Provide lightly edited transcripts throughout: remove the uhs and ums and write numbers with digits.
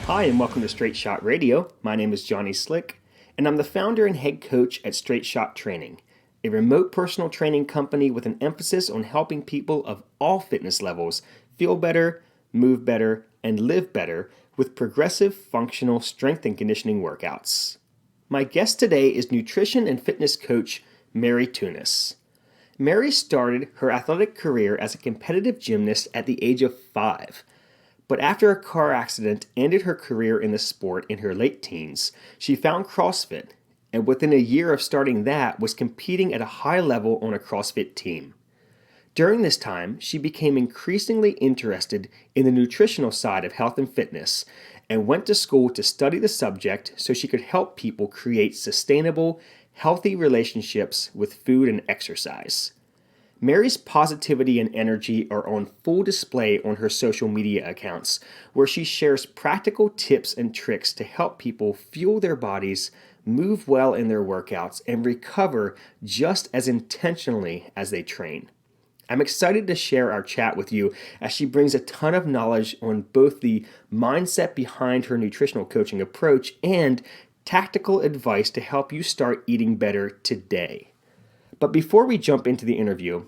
Hi, and welcome to Straight Shot Radio. My name is Johnny Slick, and I'm the founder and head coach at Straight Shot Training, a remote personal training company with an emphasis on helping people of all fitness levels feel better, move better, and live better with progressive functional strength and conditioning workouts. My guest today is nutrition and fitness coach Mary Teunis. Mary started her athletic career as a competitive gymnast at the age of 5. But after a car accident ended her career in the sport in her late teens, she found CrossFit, and within a year of starting that, was competing at a high level on a CrossFit team. During this time, she became increasingly interested in the nutritional side of health and fitness and went to school to study the subject so she could help people create sustainable, healthy relationships with food and exercise. Mary's positivity and energy are on full display on her social media accounts, where she shares practical tips and tricks to help people fuel their bodies, move well in their workouts, and recover just as intentionally as they train. I'm excited to share our chat with you as she brings a ton of knowledge on both the mindset behind her nutritional coaching approach and tactical advice to help you start eating better today. But before we jump into the interview,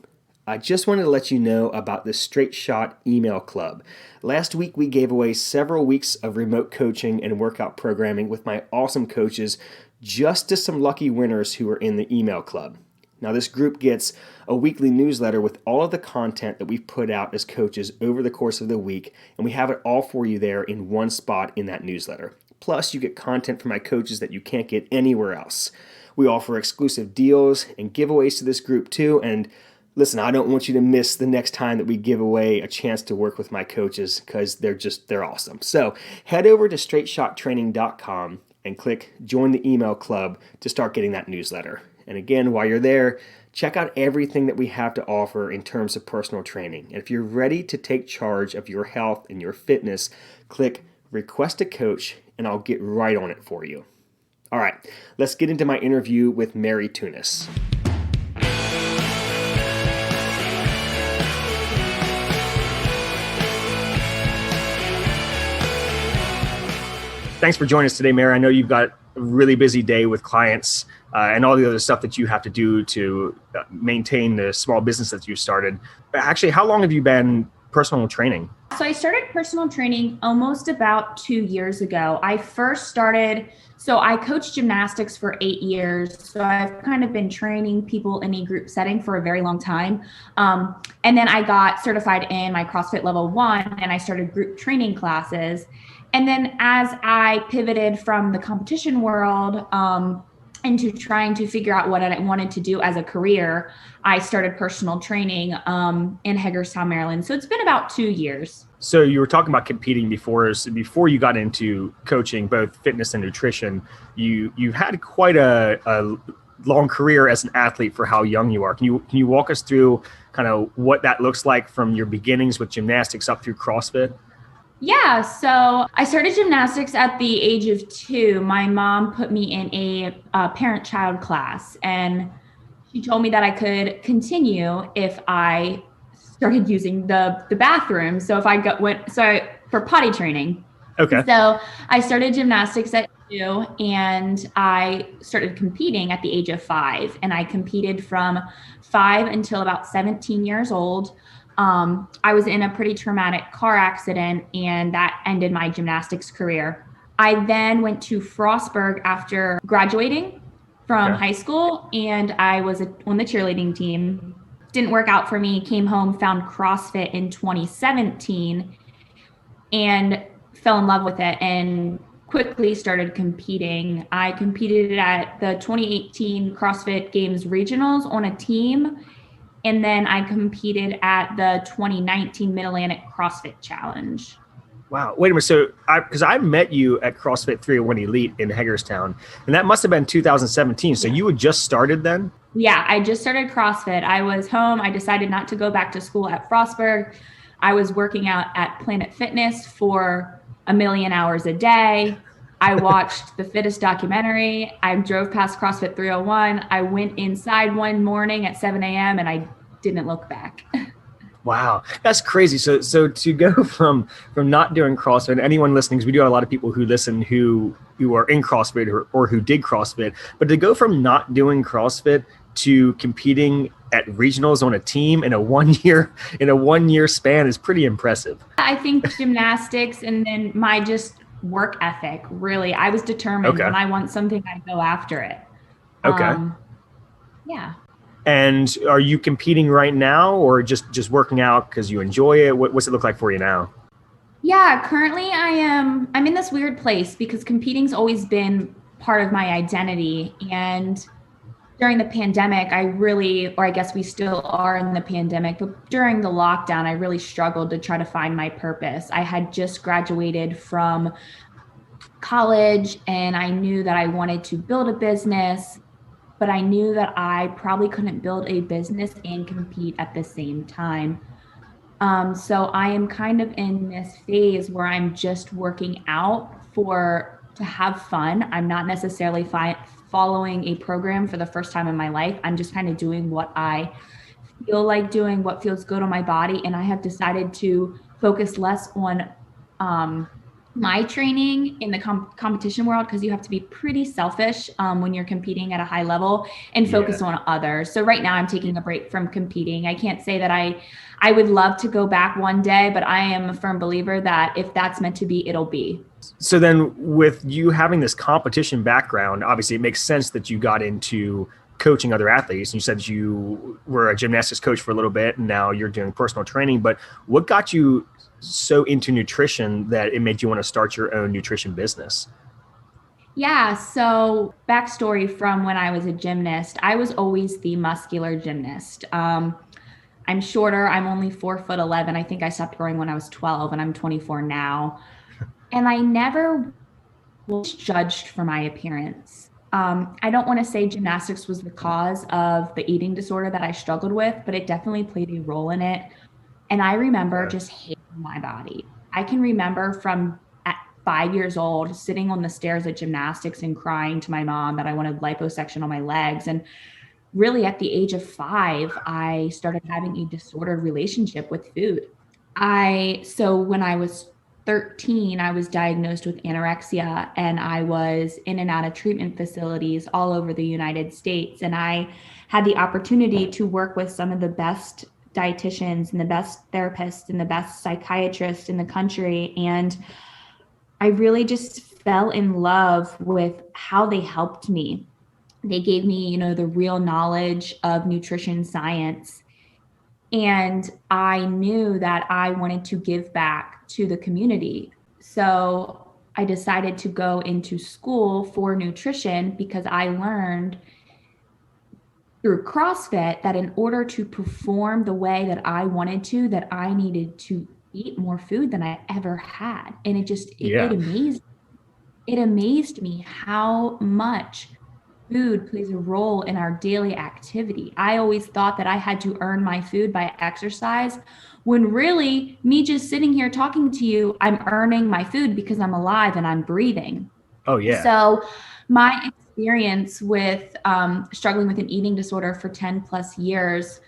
I just wanted to let you know about the Straight Shot email club. Last week, we gave away several weeks of remote coaching and workout programming with my awesome coaches just to some lucky winners who are in the email club. Now, this group gets a weekly newsletter with all of the content that we've put out as coaches over the course of the week, and we have it all for you there in one spot in that newsletter. Plus, you get content from my coaches that you can't get anywhere else. We offer exclusive deals and giveaways to this group too. And listen, I don't want you to miss the next time that we give away a chance to work with my coaches because they're awesome. So head over to straightshottraining.com and click join the email club to start getting that newsletter. And again, while you're there, check out everything that we have to offer in terms of personal training. And if you're ready to take charge of your health and your fitness, click request a coach and I'll get right on it for you. All right, let's get into my interview with Mary Teunis. Thanks for joining us today, Mary. I know you've got a really busy day with clients and all the other stuff that you have to do to maintain the small business that you started. Actually, how long have you been personal training? So I started personal training almost about 2 years ago. I coached gymnastics for 8 years. So I've kind of been training people in a group setting for a very long time. And then I got certified in my CrossFit level 1 and I started group training classes. And then as I pivoted from the competition world, into trying to figure out what I wanted to do as a career, I started personal training in Hagerstown, Maryland. So it's been about 2 years. So you were talking about competing before you got into coaching, both fitness and nutrition. You had quite a long career as an athlete for how young you are. Can you walk us through kind of what that looks like from your beginnings with gymnastics up through CrossFit? Yeah, so I started gymnastics at the age of 2. My mom put me in a parent-child class, and she told me that I could continue if I started using the bathroom. So if I went for potty training. Okay. So I started gymnastics at 2, and I started competing at the age of 5, and I competed from 5 until about 17 years old. I was in a pretty traumatic car accident, and that ended my gymnastics career. I then went to Frostburg after graduating from high school, and I was on the cheerleading team. Didn't work out for me, came home, found CrossFit in 2017, and fell in love with it and quickly started competing. I competed at the 2018 CrossFit Games Regionals on a team. And then I competed at the 2019 Mid-Atlantic CrossFit Challenge. Wow. Wait a minute. So because I met you at CrossFit 301 Elite in Hagerstown, and that must have been 2017. So you had just started then? Yeah, I just started CrossFit. I was home. I decided not to go back to school at Frostburg. I was working out at Planet Fitness for 1 million hours a day. I watched the Fittest documentary. I drove past CrossFit 301. I went inside one morning at 7 a.m. and I didn't look back. Wow, that's crazy. So to go from not doing CrossFit, anyone listening, because we do have a lot of people who listen who are in CrossFit or who did CrossFit, but to go from not doing CrossFit to competing at regionals on a team in a 1 year span is pretty impressive. I think gymnastics and then my just work ethic, really, I was determined Okay. when I want something, I go after it. Okay. Um, yeah. And are you competing right now, or just working out because you enjoy it? What's it look like for you now? Yeah, currently I'm in this weird place because competing's always been part of my identity. And during the pandemic, I really, or I guess we still are in the pandemic, but during the lockdown, I really struggled to try to find my purpose. I had just graduated from college and I knew that I wanted to build a business, but I knew that I probably couldn't build a business and compete at the same time. So I am kind of in this phase where I'm just working out to have fun. I'm not necessarily following a program for the first time in my life. I'm just kind of doing what I feel like doing, what feels good on my body. And I have decided to focus less on um, my training in the competition world, because you have to be pretty selfish when you're competing at a high level, and Yeah. focus on others. So right now I'm taking a break from competing. I can't say that I would love to go back one day, but I am a firm believer that if that's meant to be, it'll be. So then with you having this competition background, obviously it makes sense that you got into coaching other athletes. And you said you were a gymnastics coach for a little bit and now you're doing personal training, but what got you so into nutrition that it made you want to start your own nutrition business? Yeah, so backstory from when I was a gymnast, I was always the muscular gymnast. I'm shorter. I'm only 4'11". I think I stopped growing when I was 12 and I'm 24 now. And I never was judged for my appearance. I don't want to say gymnastics was the cause of the eating disorder that I struggled with, but it definitely played a role in it. And I remember just hating my body. I can remember from at 5 years old sitting on the stairs at gymnastics and crying to my mom that I wanted liposuction on my legs. And really at the age of 5, I started having a disordered relationship with food. So when I was 13, I was diagnosed with anorexia and I was in and out of treatment facilities all over the United States. And I had the opportunity to work with some of the best dietitians and the best therapists and the best psychiatrists in the country. And I really just fell in love with how they helped me. They gave me, the real knowledge of nutrition science. And I knew that I wanted to give back to the community. So I decided to go into school for nutrition because I learned through CrossFit that in order to perform the way that I wanted to, that I needed to eat more food than I ever had. And Yeah. it amazed me how much food plays a role in our daily activity. I always thought that I had to earn my food by exercise, when really, me just sitting here talking to you, I'm earning my food because I'm alive and I'm breathing. Oh yeah. So my experience with struggling with an eating disorder for 10 plus years,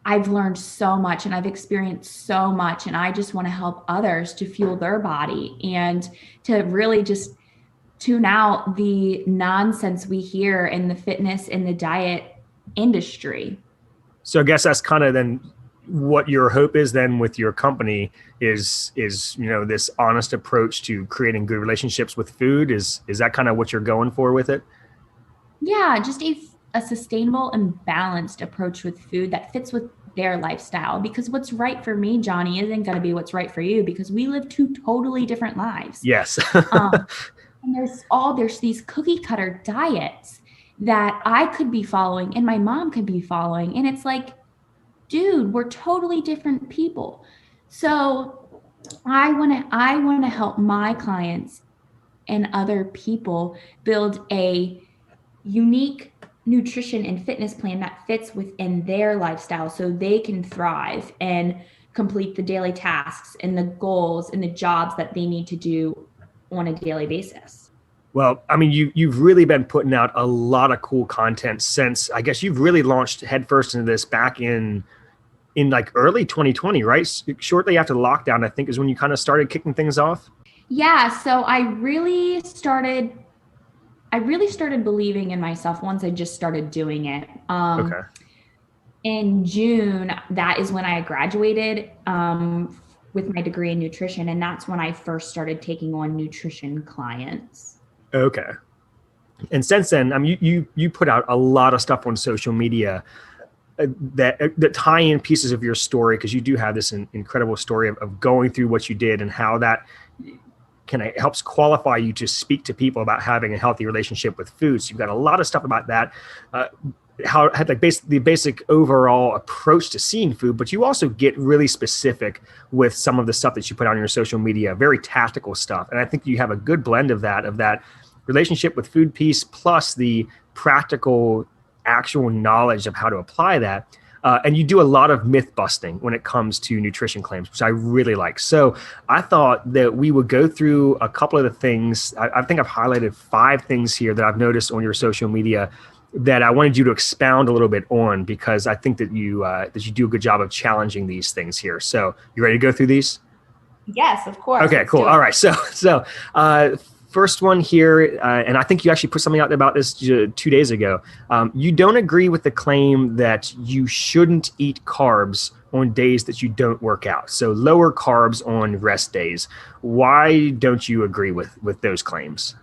I've learned so much and I've experienced so much. And I just want to help others to fuel their body and to really just tune out the nonsense we hear in the fitness and the diet industry. So I guess that's kind of then what your hope is then with your company is this honest approach to creating good relationships with food. Is that kind of what you're going for with it? Yeah, just a sustainable and balanced approach with food that fits with their lifestyle. Because what's right for me, Johnny, isn't going to be what's right for you, because we live two totally different lives. Yes. Um, and there's these cookie cutter diets that I could be following and my mom could be following. And it's like, dude, we're totally different people. So I want to help my clients and other people build a unique nutrition and fitness plan that fits within their lifestyle so they can thrive and complete the daily tasks and the goals and the jobs that they need to do on a daily basis. Well, I mean, you've really been putting out a lot of cool content since, I guess, you've really launched headfirst into this back in in like early 2020, right? Shortly after the lockdown, I think is when you kind of started kicking things off. Yeah, so I really started believing in myself once I just started doing it. Okay. In June, that is when I graduated with my degree in nutrition, and that's when I first started taking on nutrition clients. Okay. And since then, I mean, you put out a lot of stuff on social media that tie in pieces of your story, because you do have this incredible story of going through what you did and how that kind of helps qualify you to speak to people about having a healthy relationship with food. So you've got a lot of stuff about that. How like the basic overall approach to seeing food, but you also get really specific with some of the stuff that you put on your social media, very tactical stuff. And I think you have a good blend of that relationship with food piece plus the practical actual knowledge of how to apply that. And you do a lot of myth busting when it comes to nutrition claims, which I really like. So I thought that we would go through a couple of the things. I think I've highlighted 5 things here that I've noticed on your social media that I wanted you to expound a little bit on, because I think that you do a good job of challenging these things here. So you ready to go through these? Yes, of course. Okay, cool. All right. So first one here, and I think you actually put something out there about this 2 days ago. You don't agree with the claim that you shouldn't eat carbs on days that you don't work out. So lower carbs on rest days. Why don't you agree with those claims?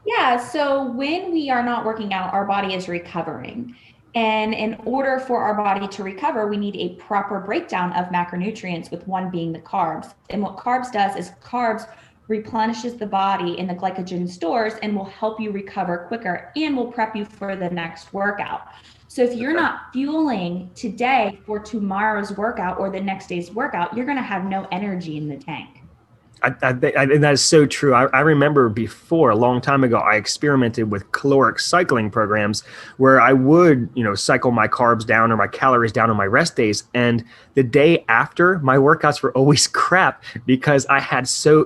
Yeah, so when we are not working out, our body is recovering. And in order for our body to recover, we need a proper breakdown of macronutrients, with one being the carbs. And what carbs does is carbs replenishes the body in the glycogen stores and will help you recover quicker and will prep you for the next workout. So if you're not fueling today for tomorrow's workout or the next day's workout, you're going to have no energy in the tank. And that is so true. I remember before, a long time ago, I experimented with caloric cycling programs where I would, cycle my carbs down or my calories down on my rest days. And the day after, my workouts were always crap, because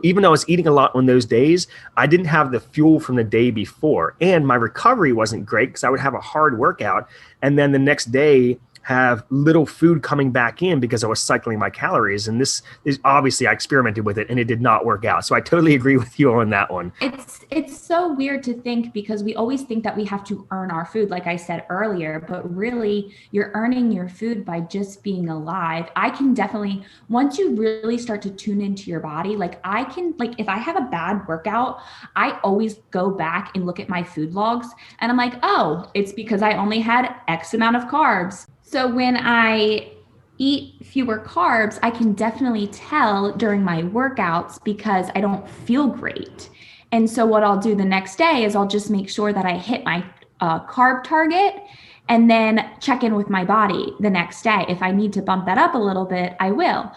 even though I was eating a lot on those days, I didn't have the fuel from the day before. And my recovery wasn't great because I would have a hard workout. And then the next day, have little food coming back in because I was cycling my calories. And this is obviously, I experimented with it and it did not work out. So I totally agree with you on that one. It's so weird to think, because we always think that we have to earn our food, like I said earlier, but really you're earning your food by just being alive. I can definitely, once you really start to tune into your body, if I have a bad workout, I always go back and look at my food logs and I'm like, oh, it's because I only had X amount of carbs. So when I eat fewer carbs, I can definitely tell during my workouts because I don't feel great. And so what I'll do the next day is I'll just make sure that I hit my carb target and then check in with my body the next day. If I need to bump that up a little bit, I will.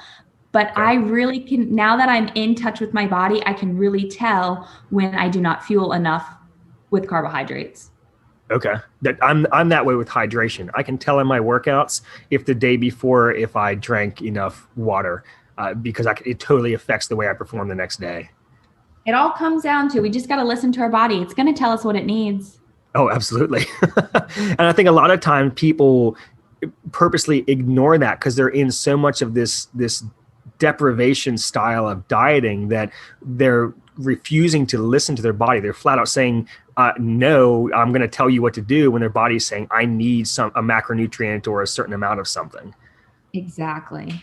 But I really can, now that I'm in touch with my body, I can really tell when I do not fuel enough with carbohydrates. Okay. I'm that way with hydration. I can tell in my workouts if the day before, if I drank enough water, because it totally affects the way I perform the next day. It all comes down to, we just got to listen to our body. It's going to tell us what it needs. Oh, absolutely. And I think a lot of times people purposely ignore that because they're in so much of this deprivation style of dieting that they're refusing to listen to their body. They're flat out saying, no, I'm going to tell you what to do, when their body's saying, I need a macronutrient or a certain amount of something. Exactly.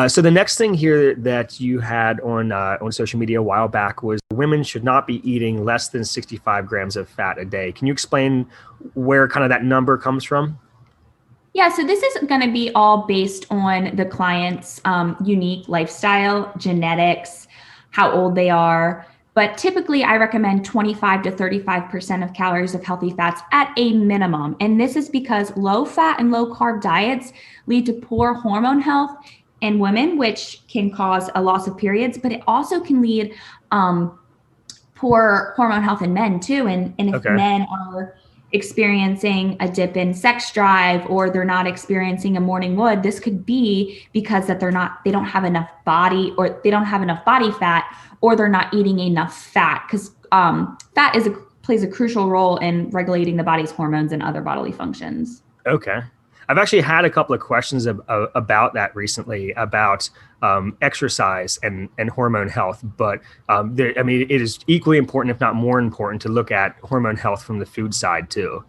So the next thing here that you had on social media a while back was women should not be eating less than 65 grams of fat a day. Can you explain where kind of that number comes from? Yeah, so this is going to be all based on the client's unique lifestyle, genetics, how old they are. But typically I recommend 25 to 35% of calories of healthy fats at a minimum. And this is because low fat and low carb diets lead to poor hormone health in women, which can cause a loss of periods, but it also can lead poor hormone health in men too. And if men are experiencing a dip in sex drive, or they're not experiencing a morning wood, this could be because that they don't have enough body, or they don't have enough body fat, or they're not eating enough fat, because plays a crucial role in regulating the body's hormones and other bodily functions. Okay. I've actually had a couple of questions about that recently, about exercise and hormone health. But I mean, it is equally important, if not more important, to look at hormone health from the food side too.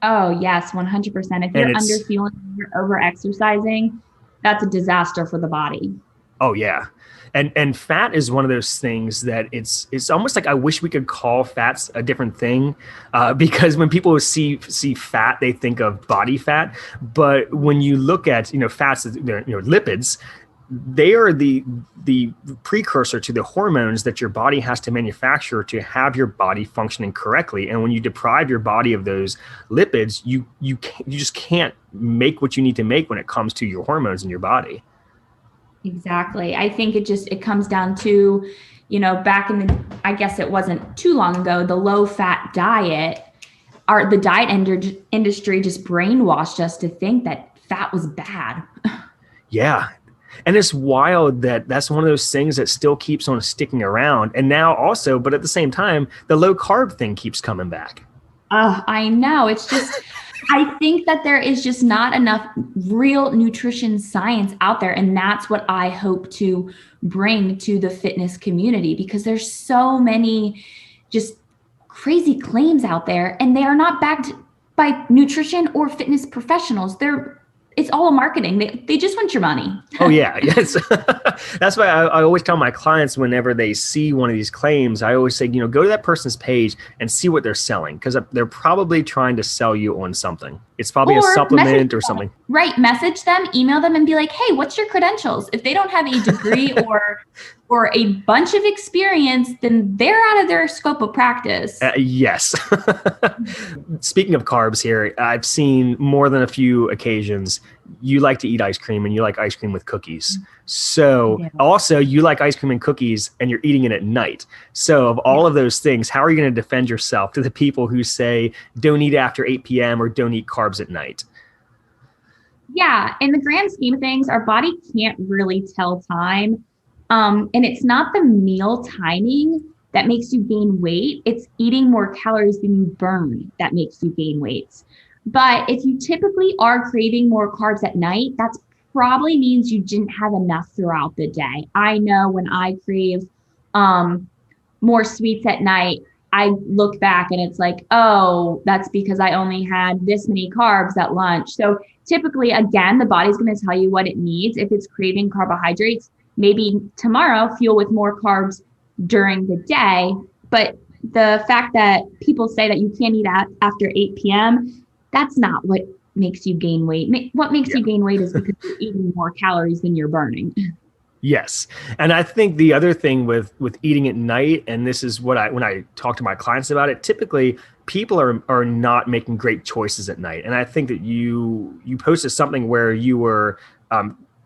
Oh, yes, 100%. If And you're it's, underfueling, you're over exercising, that's a disaster for the body. oh yeah. And fat is one of those things that it's almost like I wish we could call fats a different thing, because when people see fat, they think of body fat. But when you look at fats, lipids, they are the precursor to the hormones that your body has to manufacture to have your body functioning correctly. And when you deprive your body of those lipids, you just can't make what you need to make when it comes to your hormones in your body. Exactly. I think it comes down to, back in the, I guess it wasn't too long ago, the low fat diet, the diet industry just brainwashed us to think that fat was bad. Yeah. And it's wild that that's one of those things that still keeps on sticking around. And now also, but at the same time, the low carb thing keeps coming back. I know. It's just, I think that there is just not enough real nutrition science out there. And that's what I hope to bring to the fitness community, because there's so many just crazy claims out there and they are not backed by nutrition or fitness professionals. It's all marketing. They just want your money. Oh yeah, yes. That's why I always tell my clients whenever they see one of these claims, I always say, go to that person's page and see what they're selling, because they're probably trying to sell you on something. It's probably a supplement or something. Right. Message them, email them and be like, hey, what's your credentials? If they don't have a degree or a bunch of experience, then they're out of their scope of practice. Yes. Speaking of carbs here, I've seen more than a few occasions you like to eat ice cream and you like ice cream with cookies. So also you like ice cream and cookies and you're eating it at night. So of all of those things, how are you going to defend yourself to the people who say don't eat after 8 p.m. or don't eat carbs at night? Yeah. In the grand scheme of things, our body can't really tell time. And it's not the meal timing that makes you gain weight. It's eating more calories than you burn that makes you gain weight. But if you typically are craving more carbs at night, that probably means you didn't have enough throughout the day. I know when I crave more sweets at night, I look back and it's like, oh, that's because I only had this many carbs at lunch. So typically, again, the body's going to tell you what it needs. If it's craving carbohydrates, maybe tomorrow fuel with more carbs during the day. But the fact that people say that you can't eat after 8 p.m., that's not what makes you gain weight. What makes you gain weight is because you're eating more calories than you're burning. Yes. And I think the other thing with eating at night, and this is what when I talk to my clients about it, typically people are not making great choices at night. And I think that you posted something where you were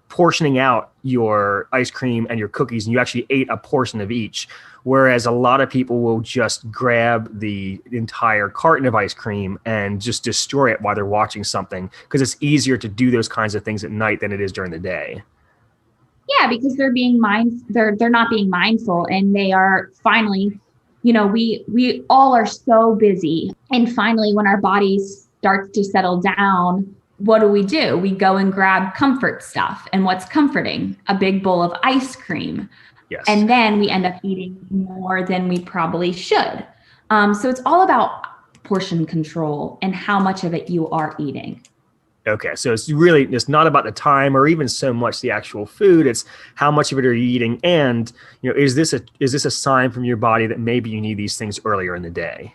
portioning out your ice cream and your cookies, and you actually ate a portion of each. Whereas a lot of people will just grab the entire carton of ice cream and just destroy it while they're watching something, because it's easier to do those kinds of things at night than it is during the day. Yeah, because they're not being mindful, and they are finally, we all are so busy. And finally, when our bodies start to settle down, what do? We go and grab comfort stuff. And what's comforting? A big bowl of ice cream. Yes. And then we end up eating more than we probably should. So it's all about portion control and how much of it you are eating. Okay, so it's not about the time or even so much the actual food. It's how much of it are you eating, and is this a sign from your body that maybe you need these things earlier in the day?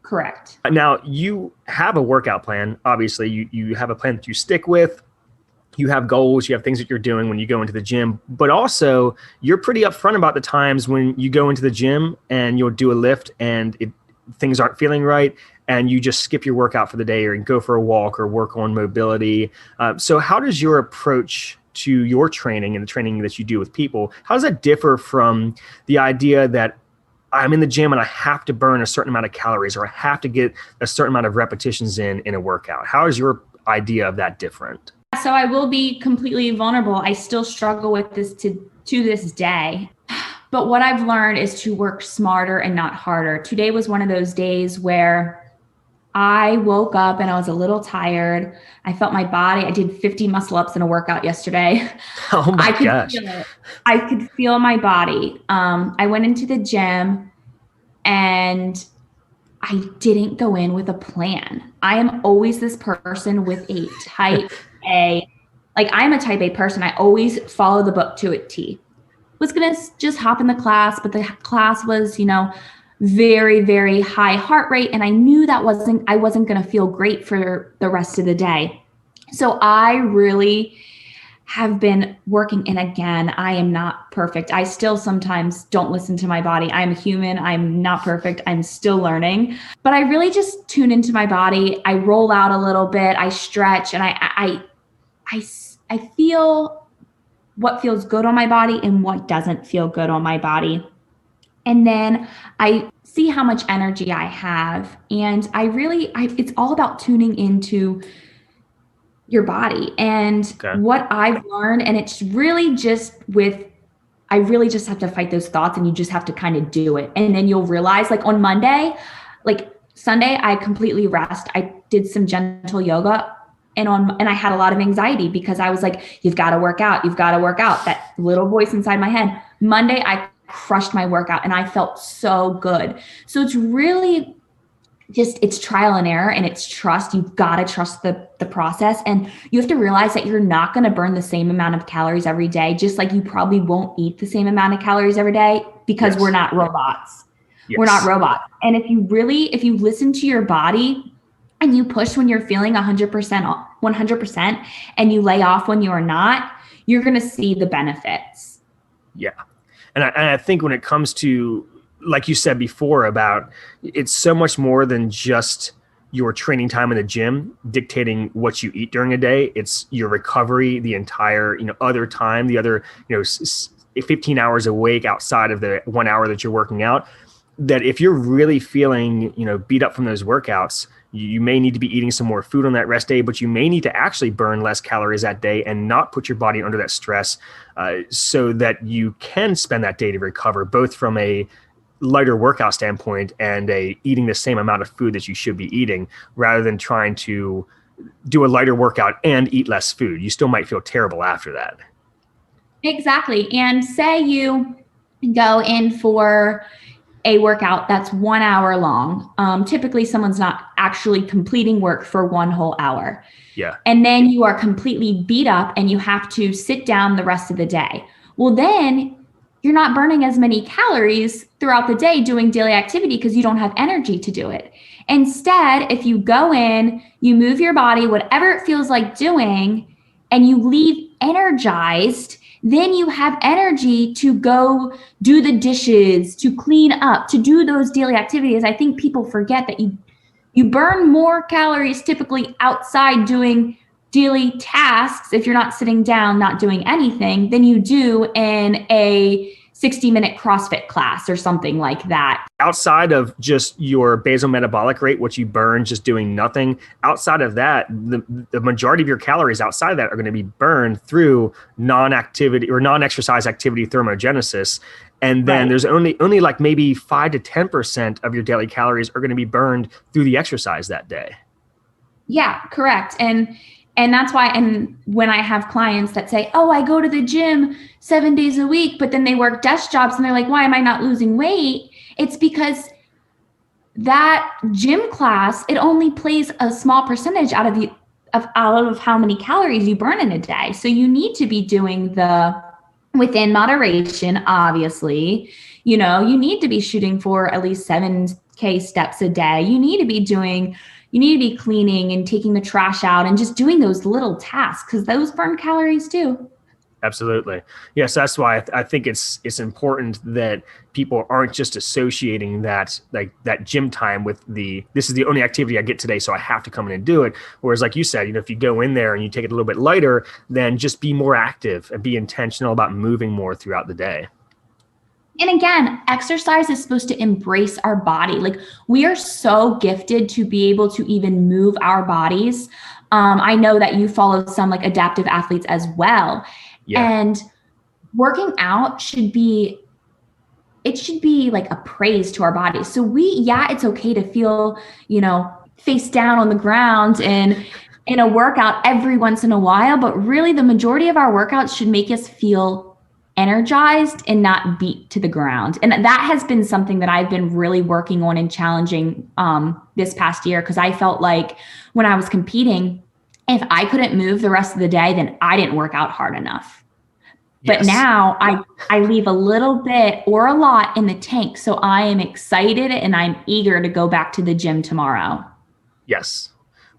Correct. Now you have a workout plan. Obviously, you have a plan that you stick with. You have goals, you have things that you're doing when you go into the gym, but also you're pretty upfront about the times when you go into the gym and you'll do a lift and things aren't feeling right, and you just skip your workout for the day or go for a walk or work on mobility. So how does your approach to your training and the training that you do with people, how does that differ from the idea that I'm in the gym and I have to burn a certain amount of calories or I have to get a certain amount of repetitions in a workout? How is your idea of that different? So I will be completely vulnerable. I still struggle with this to this day. But what I've learned is to work smarter and not harder. Today was one of those days where I woke up and I was a little tired. I felt my body. I did 50 muscle ups in a workout yesterday. Oh my I could gosh. feel it. I could feel my body. I went into the gym and I didn't go in with a plan. I am always this person with a type A, like I'm a type A person. I always follow the book to a T. Was going to just hop in the class, but the class was, very, very high heart rate. And I knew I wasn't going to feel great for the rest of the day. So I really have been working. And again, I am not perfect. I still sometimes don't listen to my body. I'm human. I'm not perfect. I'm still learning, but I really just tune into my body. I roll out a little bit. I stretch and I feel what feels good on my body and what doesn't feel good on my body. And then I see how much energy I have. And it's all about tuning into your body and Okay. what I've learned. And it's really I really just have to fight those thoughts and you just have to kind of do it. And then you'll realize like on Monday, like Sunday, I completely rest. I did some gentle yoga and I had a lot of anxiety because I was like, you've got to work out. You've got to work out. That little voice inside my head. Monday, I crushed my workout and I felt so good. So it's really it's trial and error and it's trust. You've got to trust the process. And you have to realize that you're not going to burn the same amount of calories every day, just like you probably won't eat the same amount of calories every day because Yes. we're not robots. Yes. We're not robots. And if you listen to your body and you push when you're feeling 100%, and you lay off when you're not, you're going to see the benefits. Yeah. And I think when it comes to, like you said before, about it's so much more than just your training time in the gym dictating what you eat during a day. It's your recovery, the entire, other time, the other, 15 hours awake outside of the 1 hour that you're working out. That if you're really feeling, beat up from those workouts, you may need to be eating some more food on that rest day, but you may need to actually burn less calories that day and not put your body under that stress, so that you can spend that day to recover, both from a lighter workout standpoint and eating the same amount of food that you should be eating, rather than trying to do a lighter workout and eat less food. You still might feel terrible after that. Exactly. And say you go in for a workout that's 1 hour long. Typically, someone's not actually completing work for 1 whole hour. Yeah. And then you are completely beat up and you have to sit down the rest of the day. Well, then you're not burning as many calories throughout the day doing daily activity because you don't have energy to do it. Instead, if you go in, you move your body, whatever it feels like doing, and you leave energized, then you have energy to go do the dishes, to clean up, to do those daily activities. I think people forget that you burn more calories typically outside doing daily tasks if you're not sitting down, not doing anything, than you do in a 60-minute CrossFit class or something like that. Outside of just your basal metabolic rate, what you burn just doing nothing, outside of that, the majority of your calories outside of that are going to be burned through non-activity or non-exercise activity thermogenesis. And then there's only like maybe 5 to 10% of your daily calories are going to be burned through the exercise that day. Yeah, correct. And that's why, and when I have clients that say, oh, I go to the gym 7 days a week, but then they work desk jobs and they're like, why am I not losing weight? It's because that gym class, it only plays a small percentage out of how many calories you burn in a day. So you need to be doing within moderation, obviously. You need to be shooting for at least 7K steps a day. You need to be cleaning and taking the trash out and just doing those little tasks because those burn calories too. Absolutely. Yes, that's why I think it's important that people aren't just associating that gym time with this is the only activity I get today, so I have to come in and do it. Whereas, like you said, if you go in there and you take it a little bit lighter, then just be more active and be intentional about moving more throughout the day. And again, exercise is supposed to embrace our body. Like we are so gifted to be able to even move our bodies. I know that you follow some like adaptive athletes as well. Yeah. And working out should be like a praise to our bodies. So it's okay to feel, face down on the ground and in a workout every once in a while, but really the majority of our workouts should make us feel energized and not beat to the ground. And that has been something that I've been really working on and challenging this past year, because I felt like when I was competing, if I couldn't move the rest of the day, then I didn't work out hard enough. But now I leave a little bit or a lot in the tank. So I am excited and I'm eager to go back to the gym tomorrow. Yes.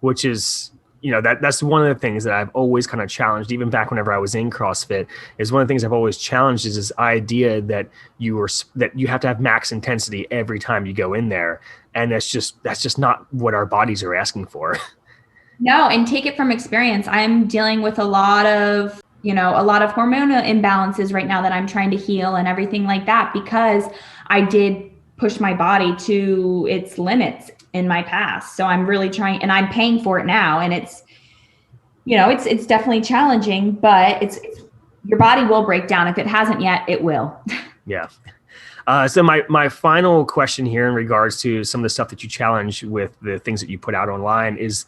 Which is, that's one of the things that I've always kind of challenged, even back whenever I was in CrossFit, is one of the things I've always challenged is this idea that you have to have max intensity every time you go in there. And that's just not what our bodies are asking for. No, and take it from experience. I'm dealing with a lot of hormonal imbalances right now that I'm trying to heal and everything like that, because I did push my body to its limits in my past. So I'm really trying, and I'm paying for it now. And it's definitely challenging, but it's your body will break down. If it hasn't yet, it will. Yeah. So my final question here in regards to some of the stuff that you challenge with the things that you put out online is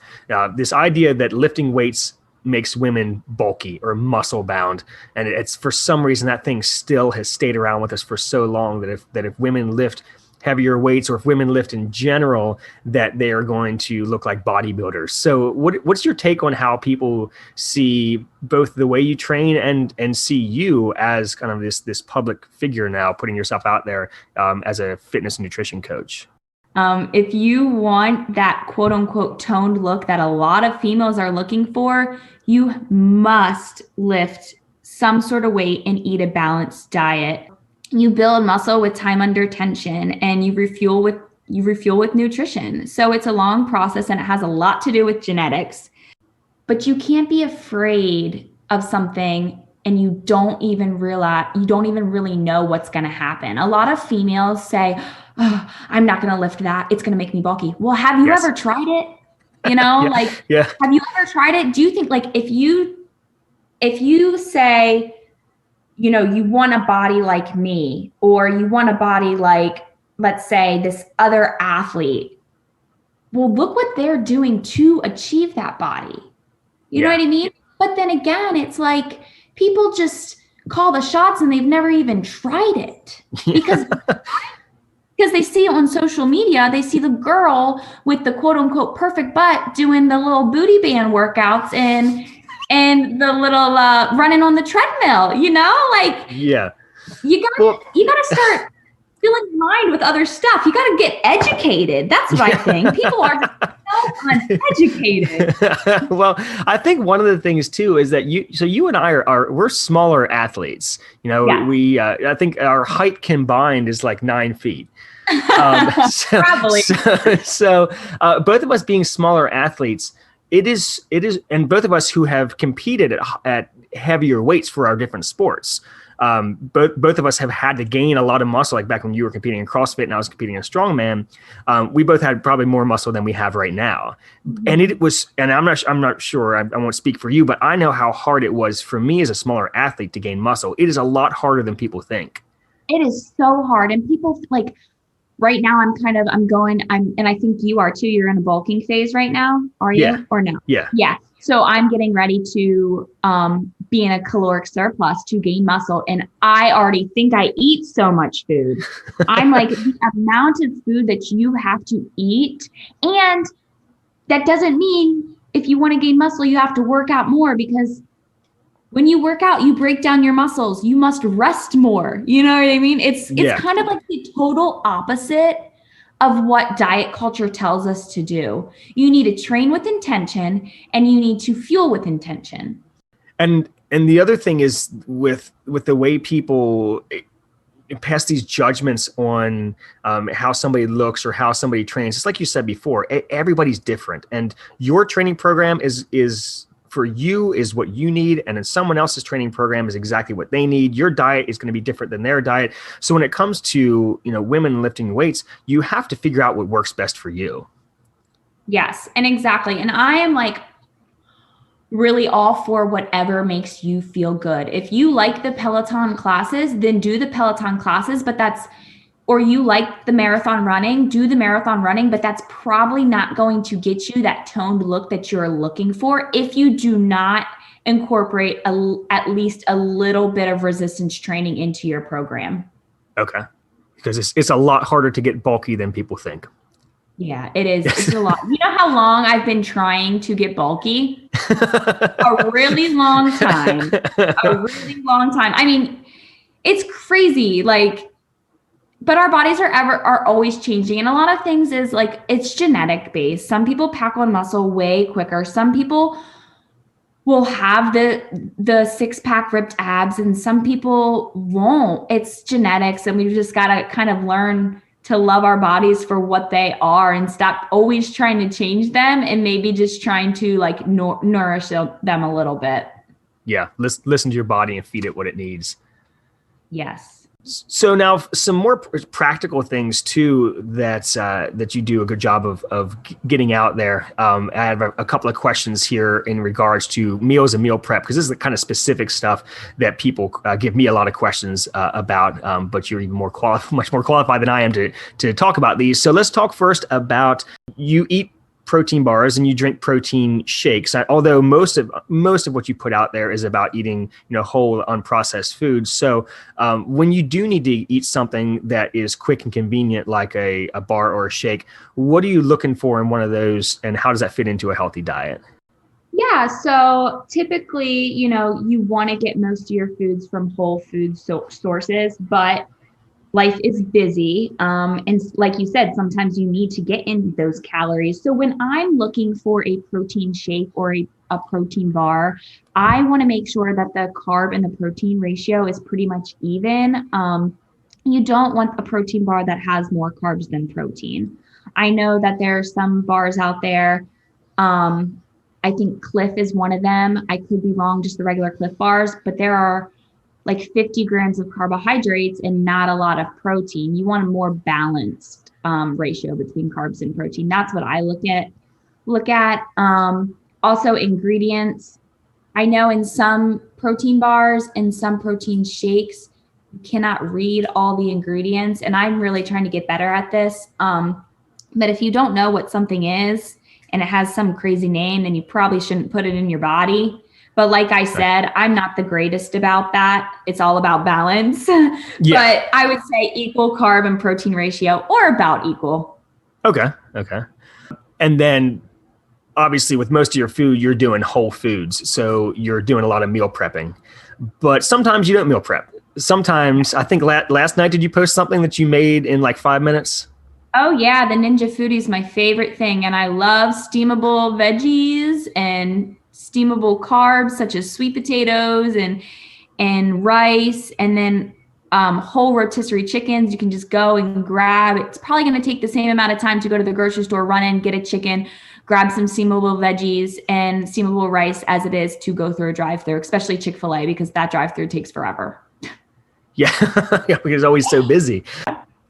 this idea that lifting weights makes women bulky or muscle bound. And it's for some reason that thing still has stayed around with us for so long that if women lift heavier weights, or if women lift in general, that they are going to look like bodybuilders. So what's your take on how people see both the way you train and see you as kind of this public figure now, putting yourself out there as a fitness and nutrition coach? If you want that quote unquote toned look that a lot of females are looking for, you must lift some sort of weight and eat a balanced diet. You build muscle with time under tension, and you refuel with nutrition. So it's a long process, and it has a lot to do with genetics. But you can't be afraid of something and you don't even really know what's going to happen. A lot of females say, "Oh, I'm not going to lift that. It's going to make me bulky." Well, have you ever tried it? Have you ever tried it? Do you think, like, if you say, you want a body like me, or you want a body like, let's say, this other athlete, well, look what they're doing to achieve that body. You know what I mean? But then again, it's like people just call the shots and they've never even tried it because they see it on social media. They see the girl with the quote unquote perfect butt doing the little booty band workouts and the little running on the treadmill, you gotta start filling your mind with other stuff. You gotta get educated. That's what I think. People are so uneducated. Well, I think one of the things too is that you and I we're smaller athletes. I think our height combined is like 9 feet. Probably. So both of us being smaller athletes, it is, and both of us who have competed at heavier weights for our different sports, both of us have had to gain a lot of muscle. Like back when you were competing in CrossFit and I was competing in strongman, we both had probably more muscle than we have right now. Mm-hmm. And it was, and I'm not sure, I won't speak for you, but I know how hard it was for me as a smaller athlete to gain muscle. It is a lot harder than people think. It is so hard. And people like, right now and I think you are too. You're in a bulking phase right now. Are you or no? Yeah. Yeah. So I'm getting ready to be in a caloric surplus to gain muscle. And I already think I eat so much food. I'm like, the amount of food that you have to eat. And that doesn't mean if you want to gain muscle, you have to work out more, because when you work out, you break down your muscles. You must rest more. You know what I mean? It's kind of like the total opposite of what diet culture tells us to do. You need to train with intention, and you need to fuel with intention. And the other thing is with the way people pass these judgments on how somebody looks or how somebody trains. It's like you said before, everybody's different, and your training program is for you is what you need, and then someone else's training program is exactly what they need. Your diet is going to be different than their diet. So when it comes to, women lifting weights, you have to figure out what works best for you. Yes, and exactly. And I am like really all for whatever makes you feel good. If you like the Peloton classes, then do the Peloton classes, but or you like the marathon running, do the marathon running, but that's probably not going to get you that toned look that you're looking for if you do not incorporate at least a little bit of resistance training into your program. Okay. Because it's a lot harder to get bulky than people think. Yeah, it is. It's a lot. You know how long I've been trying to get bulky? A really long time. A really long time. I mean, it's crazy. Like, but our bodies are always changing. And a lot of things is like, it's genetic based. Some people pack on muscle way quicker. Some people will have the six-pack ripped abs and some people won't. It's genetics. And we've just got to kind of learn to love our bodies for what they are and stop always trying to change them and maybe just trying to like nourish them a little bit. Yeah. Listen to your body and feed it what it needs. Yes. So now some more practical things too that you do a good job of getting out there. I have a couple of questions here in regards to meals and meal prep, because this is the kind of specific stuff that people give me a lot of questions about, but you're even much more qualified than I am to talk about these. So let's talk first about you eat protein bars and you drink protein shakes. Although most of what you put out there is about eating, whole unprocessed foods. So when you do need to eat something that is quick and convenient, like a bar or a shake, what are you looking for in one of those, and how does that fit into a healthy diet? Yeah, so typically, you want to get most of your foods from whole food sources, but life is busy. And like you said, sometimes you need to get in those calories. So when I'm looking for a protein shake or a protein bar, I want to make sure that the carb and the protein ratio is pretty much even. You don't want a protein bar that has more carbs than protein. I know that there are some bars out there. I think Cliff is one of them. I could be wrong, just the regular Cliff bars, but there are like 50 grams of carbohydrates and not a lot of protein. You want a more balanced ratio between carbs and protein. That's what I look at. Also ingredients. I know in some protein bars and some protein shakes, you cannot read all the ingredients. And I'm really trying to get better at this. But if you don't know what something is and it has some crazy name, then you probably shouldn't put it in your body. But like I said, I'm not the greatest about that. It's all about balance. Yeah. But I would say equal carb and protein ratio, or about equal. Okay. And then obviously with most of your food, you're doing whole foods. So you're doing a lot of meal prepping. But sometimes you don't meal prep. Sometimes, I think last night, did you post something that you made in like 5 minutes? Oh yeah, the Ninja Foodie is my favorite thing. And I love steamable veggies and steamable carbs such as sweet potatoes and rice, and then whole rotisserie chickens. You can just go and grab. It's probably going to take the same amount of time to go to the grocery store, run in, get a chicken, grab some steamable veggies and steamable rice as it is to go through a drive-thru, especially Chick-fil-A, because that drive-thru takes forever. Yeah, because it's always so busy.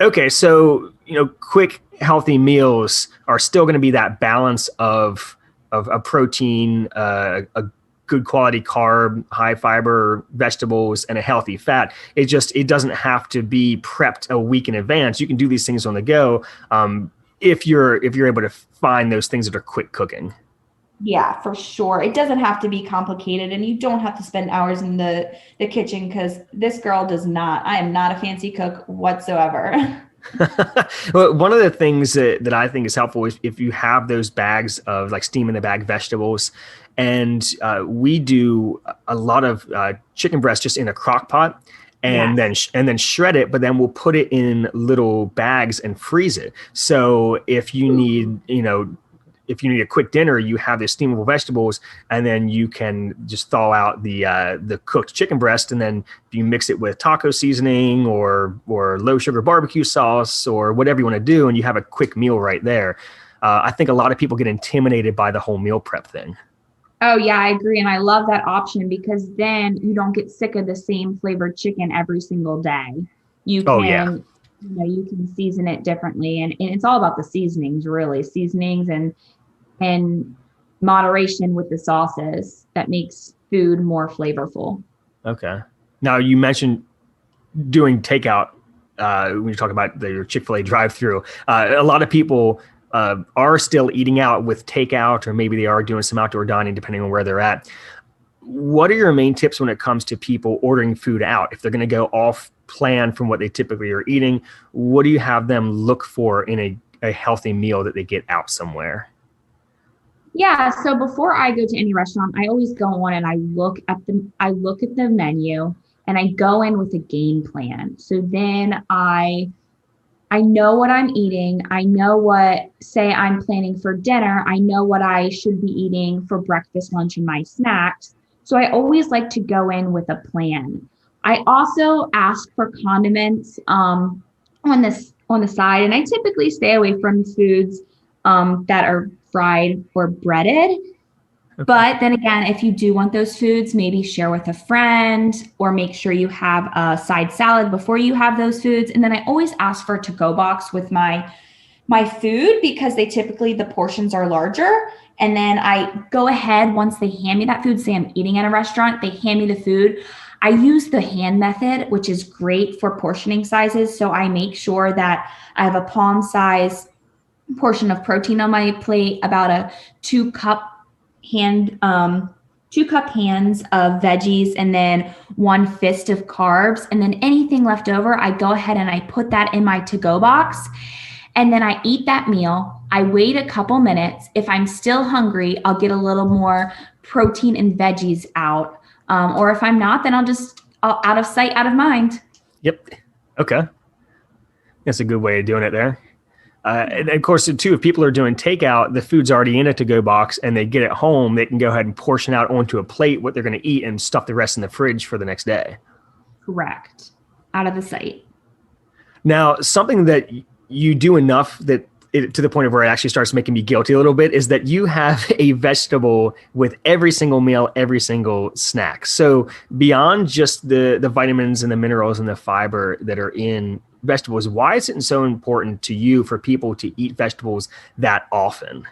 Okay, so quick, healthy meals are still going to be that balance of a protein, a good quality carb, high fiber vegetables, and a healthy fat. It doesn't have to be prepped a week in advance. You can do these things on the go if you're able to find those things that are quick cooking. Yeah, for sure. It doesn't have to be complicated, and you don't have to spend hours in the kitchen, because this girl does not. I am not a fancy cook whatsoever. Well, one of the things that I think is helpful is if you have those bags of like steam in the bag vegetables, and we do a lot of chicken breast just in a crock pot, and then shred it, but then we'll put it in little bags and freeze it. So if you need, a quick dinner, you have the steamable vegetables, and then you can just thaw out the cooked chicken breast, and then you mix it with taco seasoning or low sugar barbecue sauce or whatever you want to do, and you have a quick meal right there. I think a lot of people get intimidated by the whole meal prep thing. Oh yeah, I agree. And I love that option, because then you don't get sick of the same flavored chicken every single day. You can, you can season it differently. And it's all about the seasonings, really. Seasonings and moderation with the sauces that makes food more flavorful. Okay. Now you mentioned doing takeout when you talk about your Chick-fil-A drive-through, a lot of people are still eating out with takeout, or maybe they are doing some outdoor dining, depending on where they're at. What are your main tips when it comes to people ordering food out? If they're going to go off plan from what they typically are eating, what do you have them look for in a healthy meal that they get out somewhere? Yeah, so before I go to any restaurant, I always go on and I look at the menu and I go in with a game plan. So then I know what I'm eating. I know what, say I'm planning for dinner, I know what I should be eating for breakfast, lunch, and my snacks. So I always like to go in with a plan. I also ask for condiments on the side, and I typically stay away from foods that are fried or breaded. Okay. But then again, if you do want those foods, maybe share with a friend or make sure you have a side salad before you have those foods. And then I always ask for a to-go box with my food because they typically, the portions are larger. And then I go ahead, once they hand me that food, say I'm eating at a restaurant, they hand me the food. I use the hand method, which is great for portioning sizes. So I make sure that I have a palm size portion of protein on my plate, about a 2 cup hand, 2 cup hands of veggies, and then 1 fist of carbs. And then anything left over, I go ahead and I put that in my to-go box. And then I eat that meal. I wait a couple minutes. If I'm still hungry, I'll get a little more protein and veggies out. Or if I'm not, then I'll out of sight, out of mind. Yep. Okay. That's a good way of doing it there. And of course, too, if people are doing takeout, the food's already in a to-go box and they get it home, they can go ahead and portion out onto a plate what they're going to eat and stuff the rest in the fridge for the next day. Correct. Out of the sight. Now, something that you do enough that to the point of where it actually starts making me guilty a little bit is that you have a vegetable with every single meal, every single snack. So beyond just the vitamins and the minerals and the fiber that are in vegetables, why is it so important to you for people to eat vegetables that often?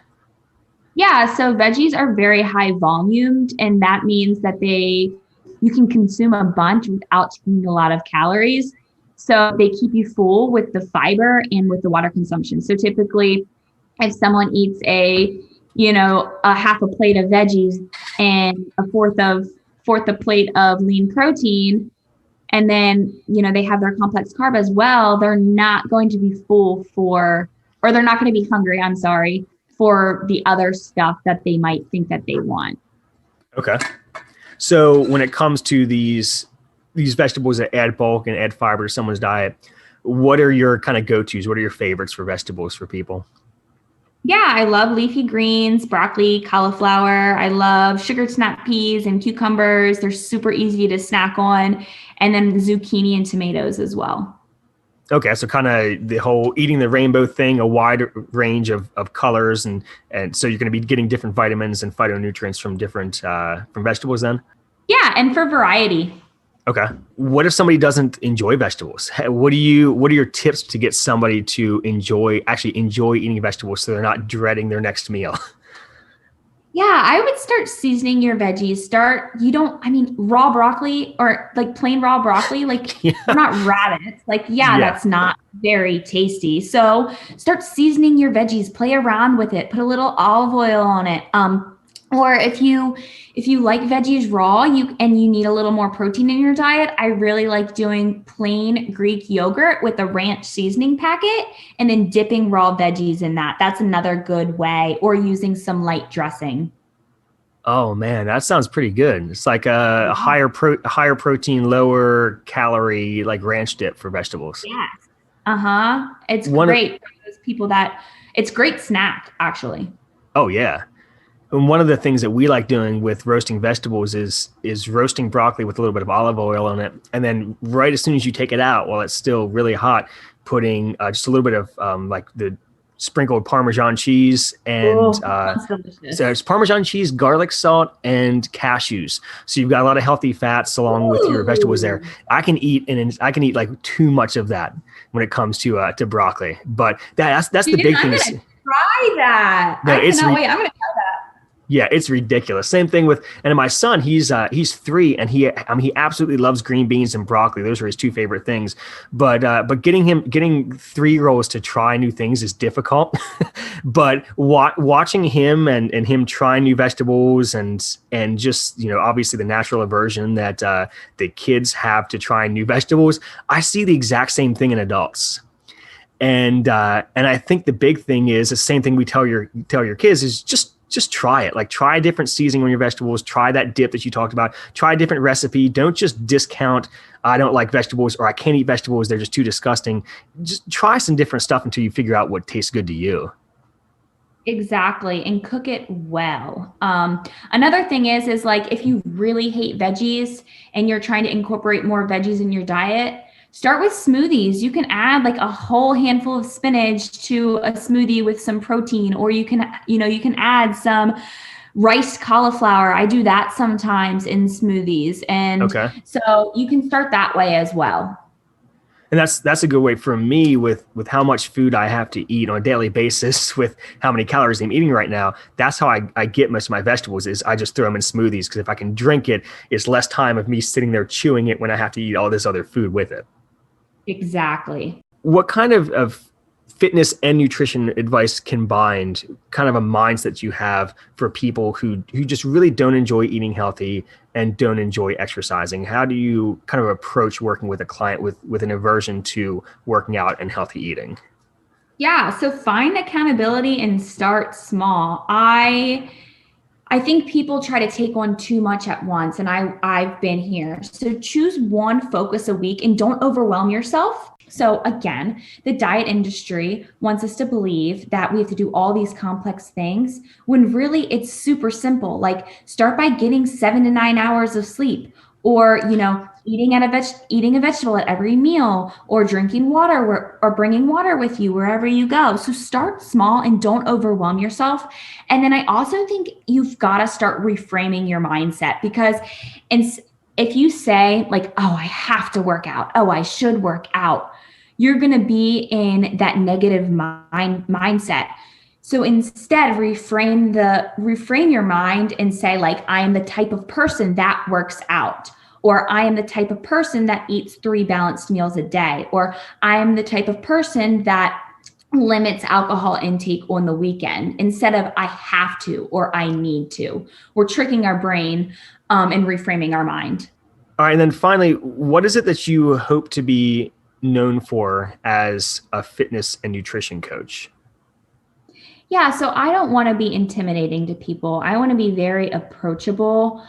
Yeah, so veggies are very high volumed, and that means that you can consume a bunch without taking a lot of calories. So they keep you full with the fiber and with the water consumption. So typically, if someone eats a half a plate of veggies and a fourth a plate of lean protein, and then, they have their complex carb as well, they're not going to be they're not going to be hungry, I'm sorry, for the other stuff that they might think that they want. Okay. So when it comes to these vegetables that add bulk and add fiber to someone's diet, what are your kind of go-tos? What are your favorites for vegetables for people? Yeah, I love leafy greens, broccoli, cauliflower. I love sugared snap peas and cucumbers. They're super easy to snack on. And then zucchini and tomatoes as well. Okay, so kind of the whole eating the rainbow thing, a wide range of colors. And so you're going to be getting different vitamins and phytonutrients from different from vegetables then? Yeah, and for variety. Okay. What if somebody doesn't enjoy vegetables? What are your tips to get somebody to actually enjoy eating vegetables so they're not dreading their next meal? Yeah, I would start seasoning your veggies. Raw broccoli or like plain raw broccoli, like yeah. They're not rabbits. Like, yeah, that's not very tasty. So start seasoning your veggies, play around with it, put a little olive oil on it. Or if you like veggies raw, you need a little more protein in your diet, I really like doing plain Greek yogurt with a ranch seasoning packet and then dipping raw veggies in that. That's another good way, or using some light dressing. Oh man, that sounds pretty good. It's like a higher protein, lower calorie, like ranch dip for vegetables. Yes. It's great for those people it's great snack actually. Oh yeah. And one of the things that we like doing with roasting vegetables is roasting broccoli with a little bit of olive oil on it. And then right as soon as you take it out, while it's still really hot, putting just a little bit of like the sprinkled Parmesan cheese and so it's Parmesan cheese, garlic salt, and cashews. So you've got a lot of healthy fats along with your vegetables there. I can eat like too much of that when it comes to broccoli. But that's the big thing. Try that. I cannot wait. I'm going to try that. Yeah, it's ridiculous. Same thing with, and my son, he's 3, and he absolutely loves green beans and broccoli. Those are his two favorite things. But getting 3-year-olds to try new things is difficult. But watching him and him trying new vegetables and just, obviously the natural aversion that the kids have to trying new vegetables, I see the exact same thing in adults. And I think the big thing is the same thing we tell your kids is just try it. Like, try a different seasoning on your vegetables. Try that dip that you talked about. Try a different recipe. Don't just discount, I don't like vegetables, or I can't eat vegetables, they're just too disgusting. Just try some different stuff until you figure out what tastes good to you. Exactly. And cook it well. Another thing is like, if you really hate veggies and you're trying to incorporate more veggies in your diet, start with smoothies. You can add like a whole handful of spinach to a smoothie with some protein, or you can add some riced cauliflower. I do that sometimes in smoothies. And so you can start that way as well. And that's a good way for me with how much food I have to eat on a daily basis, with how many calories I'm eating right now. That's how I get most of my vegetables, is I just throw them in smoothies, because if I can drink it, it's less time of me sitting there chewing it when I have to eat all this other food with it. Exactly. What kind of fitness and nutrition advice combined, kind of a mindset you have for people who just really don't enjoy eating healthy and don't enjoy exercising? How do you kind of approach working with a client with an aversion to working out and healthy eating? Yeah. So find accountability and start small. I think people try to take on too much at once, and I've been here. So choose one focus a week and don't overwhelm yourself. So again, the diet industry wants us to believe that we have to do all these complex things, when really it's super simple. Like, start by getting 7 to 9 hours of sleep, or, eating a vegetable at every meal, or drinking water, or bringing water with you wherever you go. So start small and don't overwhelm yourself. And then I also think you've got to start reframing your mindset, because if you say like, oh, I have to work out, oh, I should work out, you're going to be in that negative mindset. So instead, reframe your mind and say, like, I am the type of person that works out, or I am the type of person that eats 3 balanced meals a day, or I am the type of person that limits alcohol intake on the weekend, instead of I have to or I need to. We're tricking our brain and reframing our mind. All right. And then finally, what is it that you hope to be known for as a fitness and nutrition coach? Yeah, so I don't want to be intimidating to people. I want to be very approachable.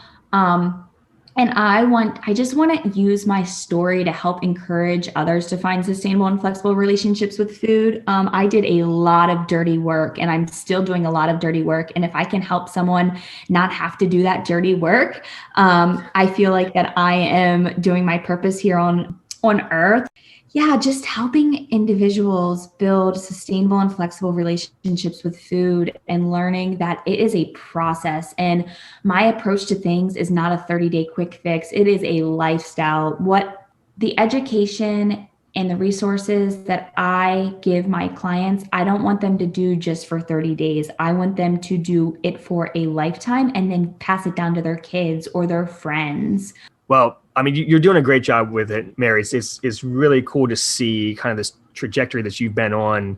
And I just want to use my story to help encourage others to find sustainable and flexible relationships with food. I did a lot of dirty work, and I'm still doing a lot of dirty work. And if I can help someone not have to do that dirty work, I feel like that I am doing my purpose here on earth. Yeah, just helping individuals build sustainable and flexible relationships with food, and learning that it is a process. And my approach to things is not a 30-day quick fix. It is a lifestyle. What the education and the resources that I give my clients, I don't want them to do just for 30 days. I want them to do it for a lifetime, and then pass it down to their kids or their friends. Well, I mean, you're doing a great job with it, Mary. It's really cool to see kind of this trajectory that you've been on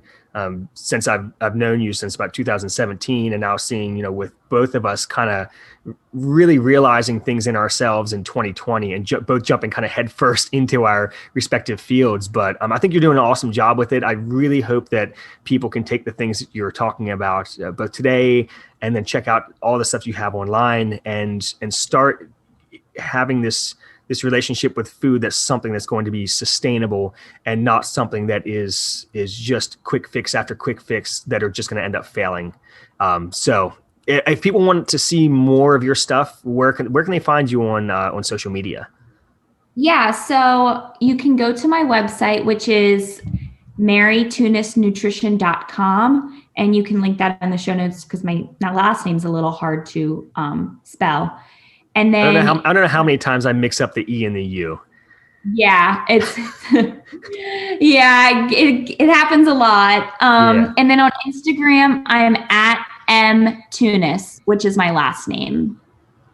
since I've known you since about 2017, and now seeing, with both of us kind of really realizing things in ourselves in 2020, and both jumping kind of headfirst into our respective fields. But I think you're doing an awesome job with it. I really hope that people can take the things that you're talking about both today, and then check out all the stuff you have online, and start having this relationship with food that's something that's going to be sustainable, and not something that is just quick fix after quick fix that are just going to end up failing. So if people want to see more of your stuff, where can they find you on social media? Yeah, so you can go to my website, which is maryteunisnutrition.com, and you can link that in the show notes, because my last name's a little hard to spell. And then I don't know how many times I mix up the E and the U. Yeah, it's yeah, it happens a lot. And then on Instagram, I'm at M Teunis, which is my last name.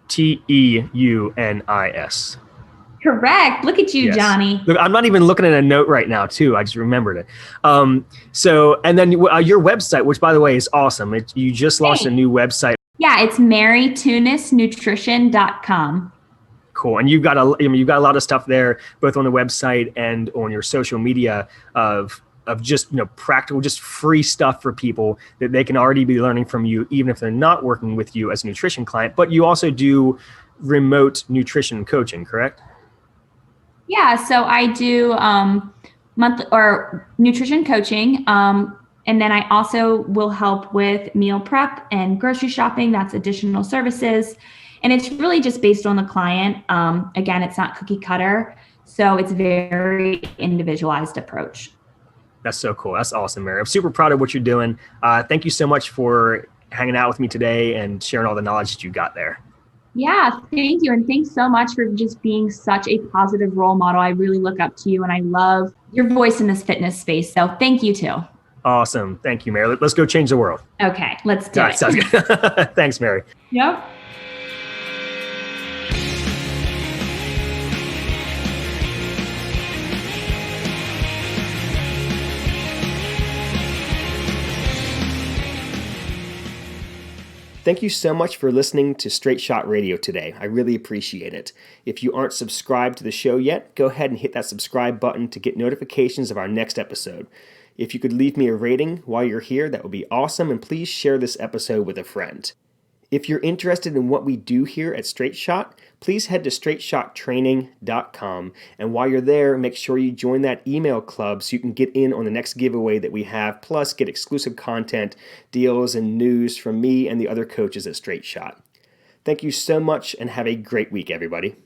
Teunis. Correct. Look at you, Yes. Johnny. Look, I'm not even looking at a note right now, too. I just remembered it. And then your website, which, by the way, is awesome. You just launched a new website. Yeah, it's maryteunisnutrition.com. Cool. And you've got a lot of stuff there, both on the website and on your social media of just, practical, just free stuff for people that they can already be learning from you, even if they're not working with you as a nutrition client. But you also do remote nutrition coaching, correct? Yeah, so I do monthly or nutrition coaching, and then I also will help with meal prep and grocery shopping. That's additional services, and it's really just based on the client. Again, it's not cookie cutter, so it's very individualized approach. That's so cool. That's awesome, Mary. I'm super proud of what you're doing. Thank you so much for hanging out with me today and sharing all the knowledge that you got there. Yeah, thank you. And thanks so much for just being such a positive role model. I really look up to you and I love your voice in this fitness space. So thank you too. Awesome. Thank you, Mary. Let's go change the world. Okay, let's do it. Sounds good. Thanks, Mary. Yep. Thank you so much for listening to Straight Shot Radio today. I really appreciate it. If you aren't subscribed to the show yet, go ahead and hit that subscribe button to get notifications of our next episode. If you could leave me a rating while you're here, that would be awesome, and please share this episode with a friend. If you're interested in what we do here at Straight Shot, please head to straightshottraining.com. And while you're there, make sure you join that email club so you can get in on the next giveaway that we have, plus get exclusive content, deals, and news from me and the other coaches at Straight Shot. Thank you so much and have a great week, everybody.